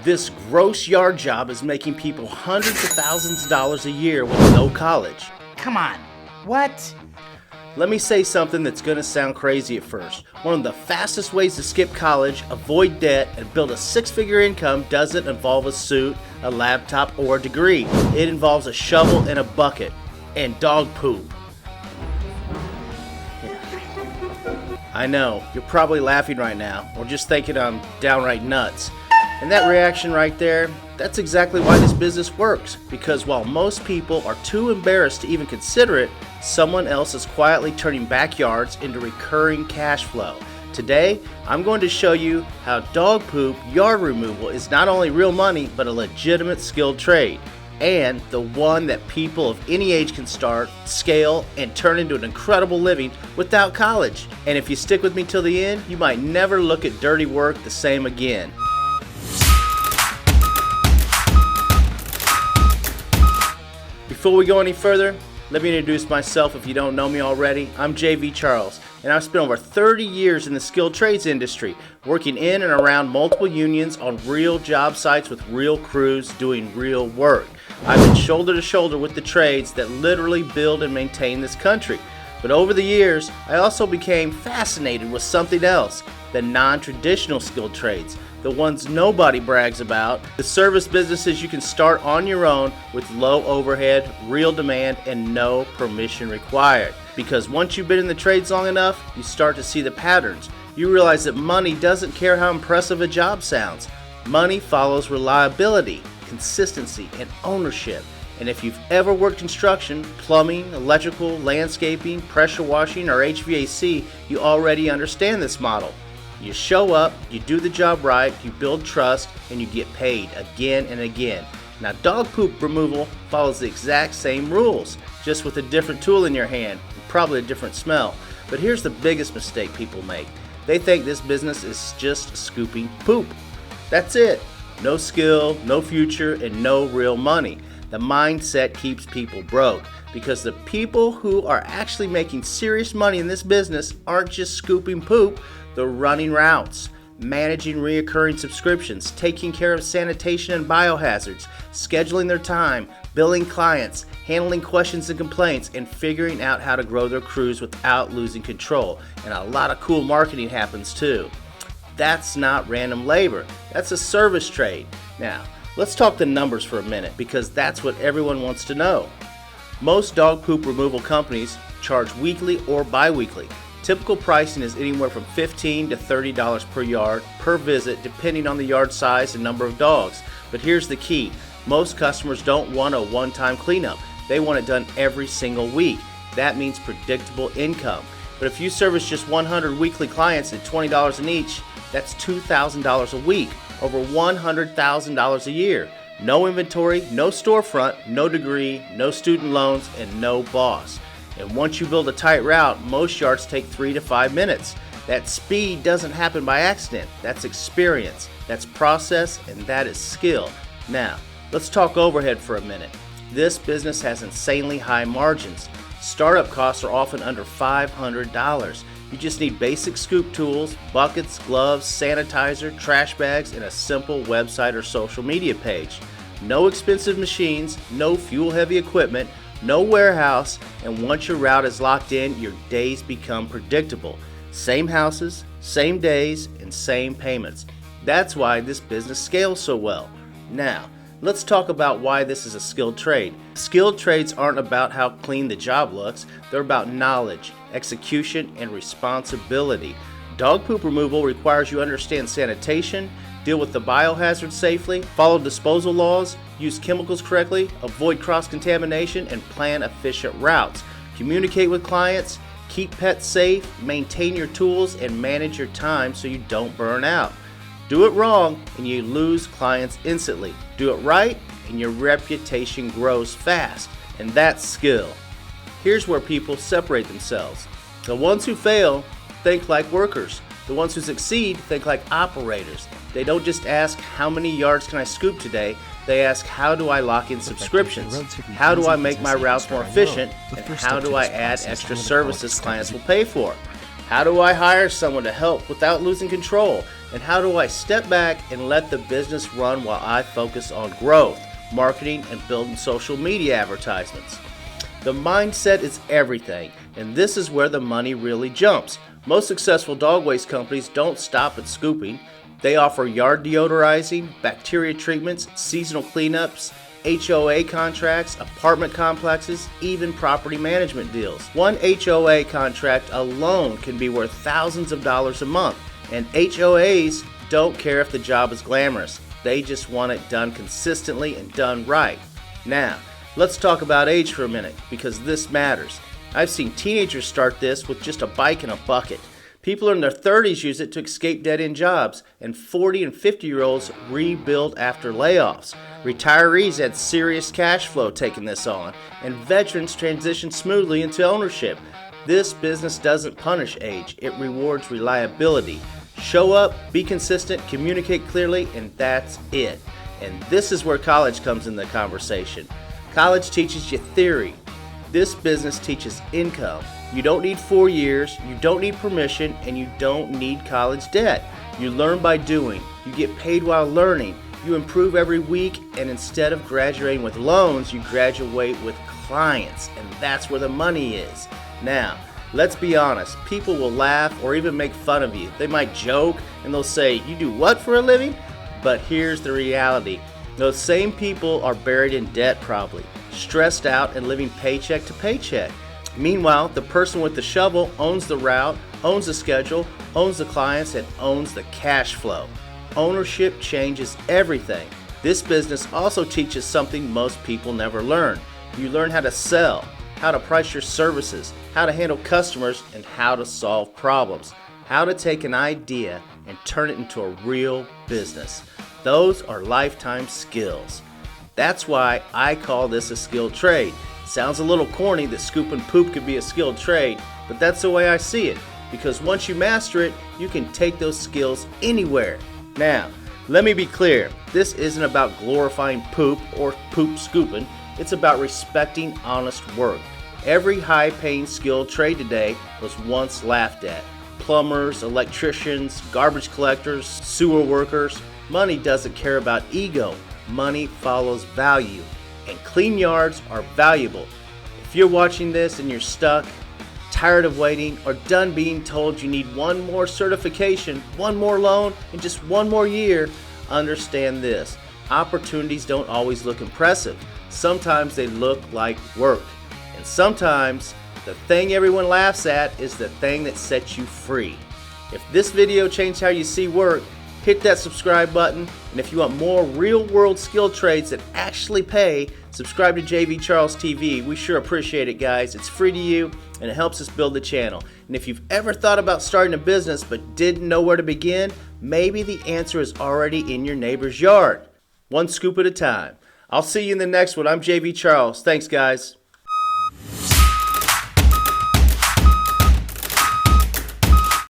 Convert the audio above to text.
This gross yard job is making people hundreds of thousands of dollars a year with no college. Come on, what? Let me say something that's going to sound crazy at first. One of the fastest ways to skip college, avoid debt, and build a six-figure income doesn't involve a suit, a laptop, or a degree. It involves a shovel and a bucket, and dog poop. I know, you're probably laughing right now, or just thinking I'm downright nuts. And that reaction right there, that's exactly why this business works. Because while most people are too embarrassed to even consider it, someone else is quietly turning backyards into recurring cash flow. Today, I'm going to show you how dog poop yard removal is not only real money, but a legitimate skilled trade. And the one that people of any age can start, scale, and turn into an incredible living without college. And if you stick with me till the end, you might never look at dirty work the same again. Before we go any further, let me introduce myself if you don't know me already. I'm JV Charles, and I've spent over 30 years in the skilled trades industry, working in and around multiple unions on real job sites with real crews doing real work. I've been shoulder to shoulder with the trades that literally build and maintain this country. But over the years, I also became fascinated with something else, the non-traditional skilled trades, the ones nobody brags about, the service businesses you can start on your own with low overhead, real demand, and no permission required. Because once you've been in the trades long enough, you start to see the patterns. You realize that money doesn't care how impressive a job sounds. Money follows reliability, consistency, and ownership. And if you've ever worked construction, plumbing, electrical, landscaping, pressure washing, or HVAC, you already understand this model. You show up, you do the job right, you build trust, and you get paid again and again. Now, dog poop removal follows the exact same rules, just with a different tool in your hand, and probably a different smell. But here's the biggest mistake people make. They think this business is just scooping poop. That's it. No skill, no future, and no real money. The mindset keeps people broke, because the people who are actually making serious money in this business aren't just scooping poop. They're running routes, managing reoccurring subscriptions, taking care of sanitation and biohazards, scheduling their time, billing clients, handling questions and complaints, and figuring out how to grow their crews without losing control. And a lot of cool marketing happens too. That's not random labor. That's a service trade. Now, let's talk the numbers for a minute, because that's what everyone wants to know. Most dog poop removal companies charge weekly or bi-weekly. Typical pricing is anywhere from $15 to $30 per yard per visit, depending on the yard size and number of dogs. But here's the key. Most customers don't want a one-time cleanup. They want it done every single week. That means predictable income. But if you service just 100 weekly clients at $20 an each, that's $2,000 a week, over $100,000 a year. No inventory, no storefront, no degree, no student loans, and no boss. And once you build a tight route, most yards take 3 to 5 minutes. That speed doesn't happen by accident. That's experience, that's process, and that is skill. Now, let's talk overhead for a minute. This business has insanely high margins. Startup costs are often under $500. You just need basic scoop tools, buckets, gloves, sanitizer, trash bags, and a simple website or social media page. No expensive machines, no fuel-heavy equipment, no warehouse, and once your route is locked in, your days become predictable. Same houses, same days, and same payments. That's why this business scales so well. Now, let's talk about why this is a skilled trade. Skilled trades aren't about how clean the job looks. They're about knowledge, execution, and responsibility. Dog poop removal requires you understand sanitation, deal with the biohazard safely, follow disposal laws, use chemicals correctly, avoid cross-contamination, and plan efficient routes. Communicate with clients, keep pets safe, maintain your tools, and manage your time so you don't burn out. Do it wrong and you lose clients instantly. Do it right and your reputation grows fast. And that's skill. Here's where people separate themselves. The ones who fail think like workers. The ones who succeed think like operators. They don't just ask, how many yards can I scoop today? They ask, how do I lock in subscriptions? How do I make my routes more efficient? And how do I add extra services clients will pay for? How do I hire someone to help without losing control? And how do I step back and let the business run while I focus on growth, marketing, and building social media advertisements? The mindset is everything, and this is where the money really jumps. Most successful dog waste companies don't stop at scooping. They offer yard deodorizing, bacteria treatments, seasonal cleanups, HOA contracts, apartment complexes, even property management deals. One HOA contract alone can be worth thousands of dollars a month, and HOAs don't care if the job is glamorous. They just want it done consistently and done right. Now, let's talk about age for a minute, because this matters. I've seen teenagers start this with just a bike and a bucket. People in their 30s use it to escape dead-end jobs, and 40 and 50-year-olds rebuild after layoffs. Retirees had serious cash flow taking this on, and veterans transition smoothly into ownership. This business doesn't punish age, it rewards reliability. Show up, be consistent, communicate clearly, and that's it. And this is where college comes in the conversation. College teaches you theory. This business teaches income. You don't need 4 years, you don't need permission, and you don't need college debt. You learn by doing. You get paid while learning. You improve every week, and instead of graduating with loans, you graduate with clients, and that's where the money is. Now, let's be honest. People will laugh or even make fun of you. They might joke, and they'll say, "You do what for a living?" But here's the reality. Those same people are buried in debt probably, stressed out and living paycheck to paycheck. Meanwhile, the person with the shovel owns the route, owns the schedule, owns the clients, and owns the cash flow. Ownership changes everything. This business also teaches something most people never learn. You learn how to sell, how to price your services, how to handle customers, and how to solve problems. How to take an idea and turn it into a real business. Those are lifetime skills. That's why I call this a skilled trade. Sounds a little corny that scooping poop could be a skilled trade, but that's the way I see it, because once you master it, you can take those skills anywhere. Now, let me be clear, this isn't about glorifying poop or poop scooping, it's about respecting honest work. Every high-paying skilled trade today was once laughed at. Plumbers, electricians, garbage collectors, sewer workers. Money doesn't care about ego. Money follows value, and clean yards are valuable. If you're watching this and you're stuck, tired of waiting, or done being told you need one more certification, one more loan, and just one more year, understand this. Opportunities don't always look impressive. Sometimes they look like work. And sometimes the thing everyone laughs at is the thing that sets you free. If this video changed how you see work, hit that subscribe button, and if you want more real-world skill trades that actually pay, subscribe to JV Charles TV. We sure appreciate it, guys. It's free to you, and it helps us build the channel. And if you've ever thought about starting a business but didn't know where to begin, maybe the answer is already in your neighbor's yard. One scoop at a time. I'll see you in the next one. I'm JV Charles. Thanks, guys.